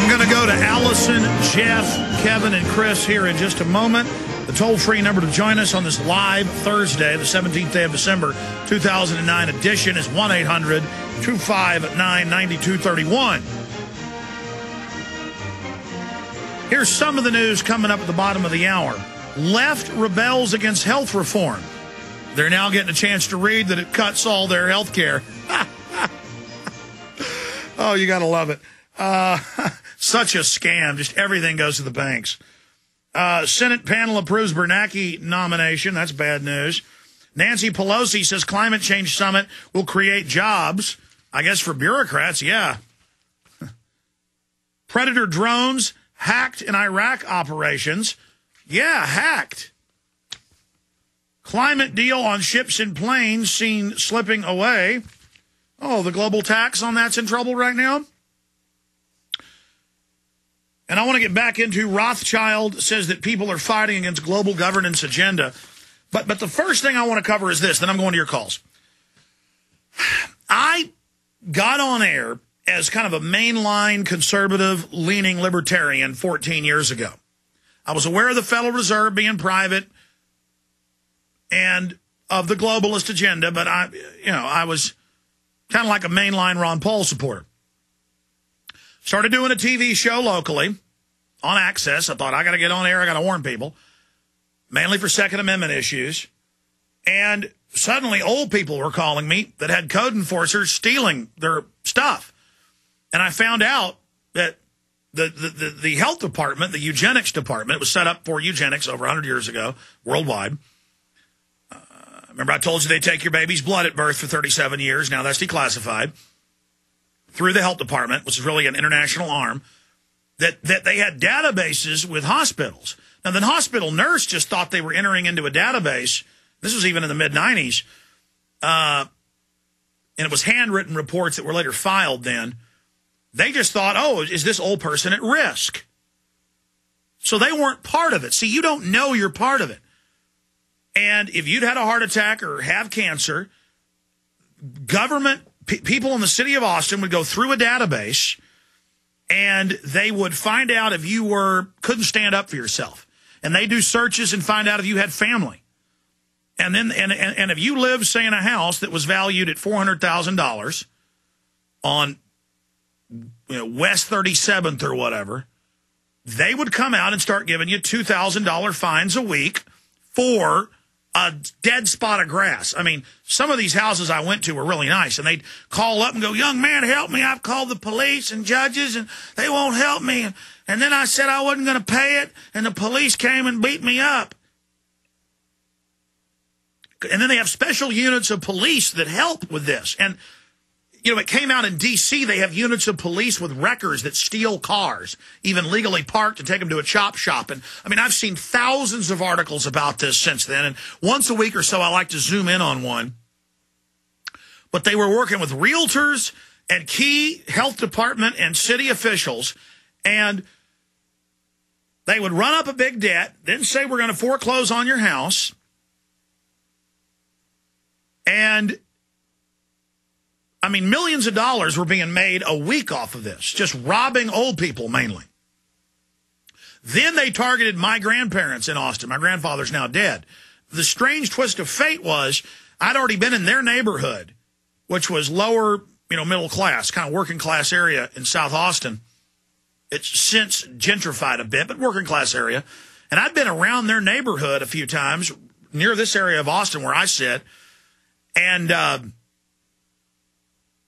I'm going to go to Allison, Jeff, Kevin, and Chris here in just a moment. The toll-free number to join us on this live Thursday, the 17th day of December, 2009 edition is 1-800-259-9231. Here's some of the news coming up at the bottom of the hour. Left rebels against health reform. They're now getting a chance to read that it cuts all their health care. Oh, you got to love it. Such a scam. Just everything goes to the banks. Senate panel approves Bernanke nomination. That's bad news. Nancy Pelosi says climate change summit will create jobs. I guess for bureaucrats, yeah. Predator drones hacked in Iraq operations. Yeah, hacked. Climate deal on ships and planes seen slipping away. Oh, the global tax on that's in trouble right now? And I want to get back into Rothschild says that people are fighting against global governance agenda. But the first thing I want to cover is this, then I'm going to your calls. I got on air as kind of a mainline conservative-leaning libertarian 14 years ago. I was aware of the Federal Reserve being private and of the globalist agenda, but I was kind of like a mainline Ron Paul supporter. Started doing a TV show locally on Access. I thought, I got to get on air. I got to warn people, mainly for Second Amendment issues. And suddenly old people were calling me that had code enforcers stealing their stuff. And I found out that the health department, the eugenics department, it was set up for eugenics over 100 years ago, worldwide. Remember I told you they take your baby's blood at birth for 37 years. Now that's declassified. Through the health department, which is really an international arm, that they had databases with hospitals. Now, the hospital nurse just thought they were entering into a database. This was even in the mid-'90s. And it was handwritten reports that were later filed then. They just thought, oh, is this old person at risk? So they weren't part of it. See, you don't know you're part of it. And if you'd had a heart attack or have cancer, government people in the city of Austin would go through a database and they would find out if you couldn't stand up for yourself. And they do searches and find out if you had family. And then, and if you lived, say, in a house that was valued at $400,000 on, West 37th or whatever, they would come out and start giving you $2,000 fines a week for a dead spot of grass. I mean, some of these houses I went to were really nice, and they'd call up and go, young man, help me. I've called the police and judges, and they won't help me. And then I said I wasn't going to pay it, and the police came and beat me up. And then they have special units of police that help with this. And, it came out in D.C., they have units of police with wreckers that steal cars, even legally parked, and take them to a chop shop. And, I've seen thousands of articles about this since then. And once a week or so, I like to zoom in on one. But they were working with realtors and key health department and city officials. And they would run up a big debt, then say, we're going to foreclose on your house. And millions of dollars were being made a week off of this, just robbing old people mainly. Then they targeted my grandparents in Austin. My grandfather's now dead. The strange twist of fate was I'd already been in their neighborhood, which was lower, middle class, kind of working class area in South Austin. It's since gentrified a bit, but working class area. And I'd been around their neighborhood a few times near this area of Austin where I sit. And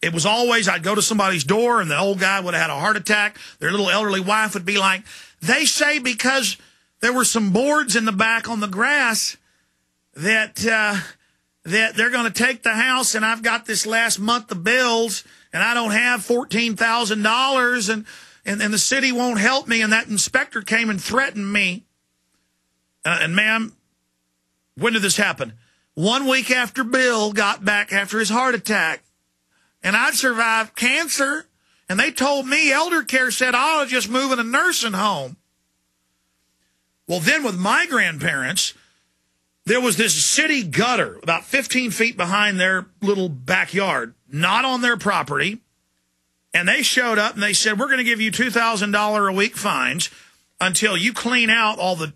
it was always, I'd go to somebody's door and the old guy would have had a heart attack. Their little elderly wife would be like, they say because there were some boards in the back on the grass that they're going to take the house, and I've got this last month of bills and I don't have $14,000 and the city won't help me. And that inspector came and threatened me. And ma'am, when did this happen? 1 week after Bill got back after his heart attack. And I'd survived cancer, and they told me elder care said I ought to just move in a nursing home. Well, then with my grandparents, there was this city gutter about 15 feet behind their little backyard, not on their property. And they showed up and they said, we're going to give you $2,000 a week fines until you clean out all the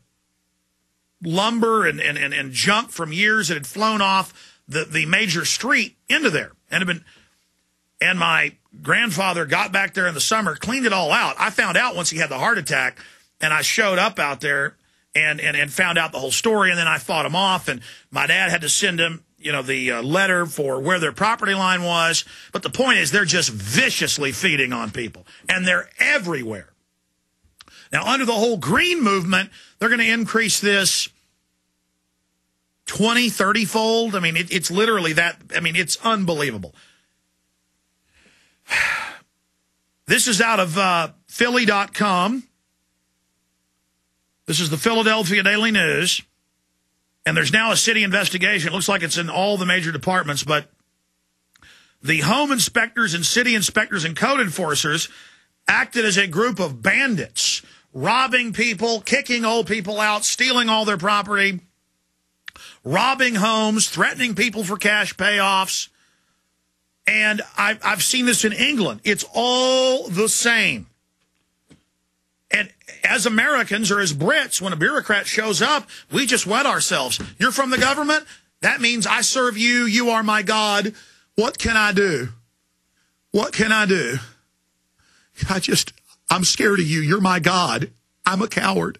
lumber and junk from years that had flown off the major street into there. And my grandfather got back there in the summer, cleaned it all out. I found out once he had the heart attack, and I showed up out there and found out the whole story, and then I fought him off, and my dad had to send him, the letter for where their property line was. But the point is, they're just viciously feeding on people, and they're everywhere. Now, under the whole green movement, they're going to increase this 20, 30-fold. I mean, it's literally that. I mean, it's unbelievable. This is out of Philly.com. This is the Philadelphia Daily News. And there's now a city investigation. It looks like it's in all the major departments, but the home inspectors and city inspectors and code enforcers acted as a group of bandits, robbing people, kicking old people out, stealing all their property, robbing homes, threatening people for cash payoffs. And I've seen this in England. It's all the same. And as Americans or as Brits, when a bureaucrat shows up, we just wet ourselves. You're from the government? That means I serve you. You are my God. What can I do? What can I do? I'm scared of you. You're my God. I'm a coward.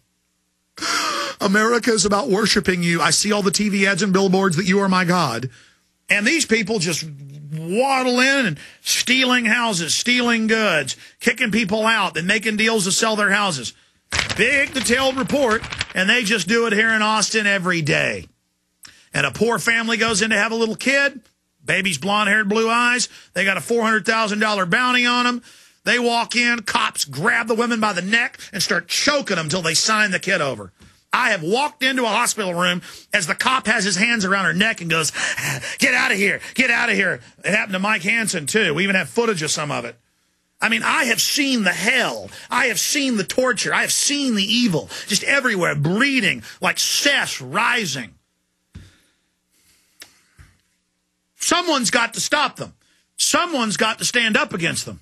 America is about worshiping you. I see all the TV ads and billboards that you are my God. And these people just waddle in and stealing houses, stealing goods, kicking people out, and making deals to sell their houses. Big detailed report, and they just do it here in Austin every day. And a poor family goes in to have a little kid, baby's blonde-haired, blue eyes. They got a $400,000 bounty on them. They walk in, cops grab the women by the neck and start choking them until they sign the kid over. I have walked into a hospital room as the cop has his hands around her neck and goes, get out of here, get out of here. It happened to Mike Hansen, too. We even have footage of some of it. I mean, I have seen the hell. I have seen the torture. I have seen the evil just everywhere, bleeding like cess rising. Someone's got to stop them. Someone's got to stand up against them.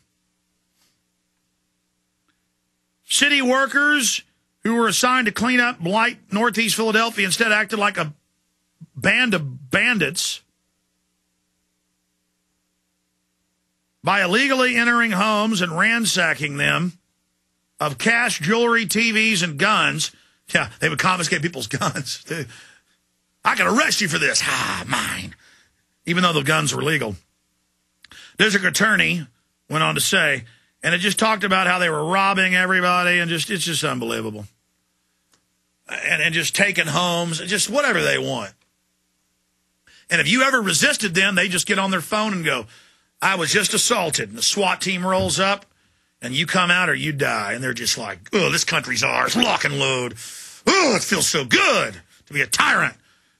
City workers who were assigned to clean up blight Northeast Philadelphia instead acted like a band of bandits by illegally entering homes and ransacking them of cash, jewelry, TVs, and guns. Yeah, they would confiscate people's guns. I can arrest you for this. Mine. Even though the guns were legal. District attorney went on to say, and it just talked about how they were robbing everybody, and it's just unbelievable. And just taking homes, just whatever they want. And if you ever resisted them, they just get on their phone and go, I was just assaulted. And the SWAT team rolls up, and you come out or you die. And they're just like, oh, this country's ours, lock and load. Oh, it feels so good to be a tyrant.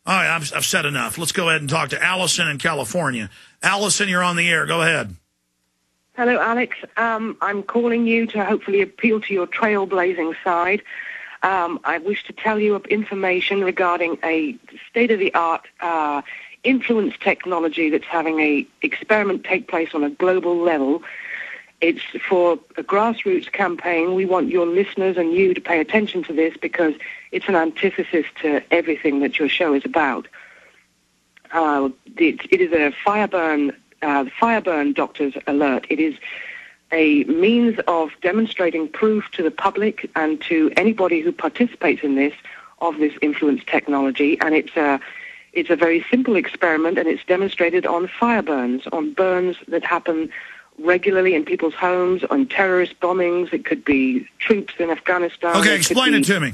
All right, I've said enough. Let's go ahead and talk to Allison in California. Allison, you're on the air. Go ahead. Hello, Alex. I'm calling you to hopefully appeal to your trailblazing side. I wish to tell you information regarding a state-of-the-art influence technology that's having an experiment take place on a global level. It's for a grassroots campaign. We want your listeners and you to pay attention to this because it's an antithesis to everything that your show is about. It is a Fireburn Doctor's Alert. It is a means of demonstrating proof to the public and to anybody who participates in this of this influence technology. And it's a very simple experiment, and it's demonstrated on fire burns, on burns that happen regularly in people's homes, on terrorist bombings. It could be troops in Afghanistan. Okay, explain it to me.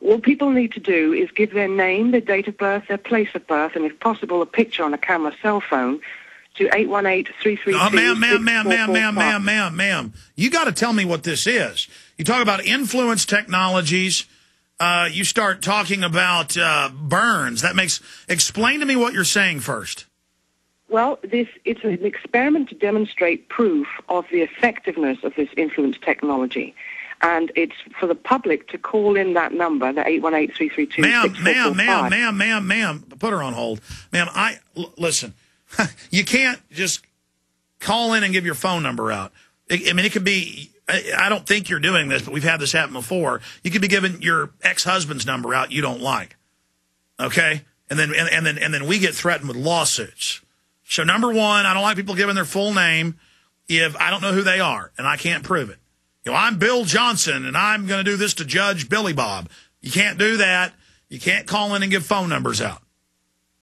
All people need to do is give their name, their date of birth, their place of birth, and if possible, a picture on a camera cell phone to 818-332-6445. Ma'am. You got to tell me what this is. You talk about influence technologies. You start talking about burns. Explain to me what you're saying first. Well, it's an experiment to demonstrate proof of the effectiveness of this influence technology. And it's for the public to call in that number, the 818-332-6445. Ma'am, put her on hold. Ma'am, listen, you can't just call in and give your phone number out. I mean, it could be, I don't think you're doing this, but we've had this happen before. You could be giving your ex-husband's number out you don't like. Okay? And then we get threatened with lawsuits. So number one, I don't like people giving their full name if I don't know who they are and I can't prove it. You know, I'm Bill Johnson and I'm going to do this to Judge Billy Bob. You can't do that. You can't call in and give phone numbers out.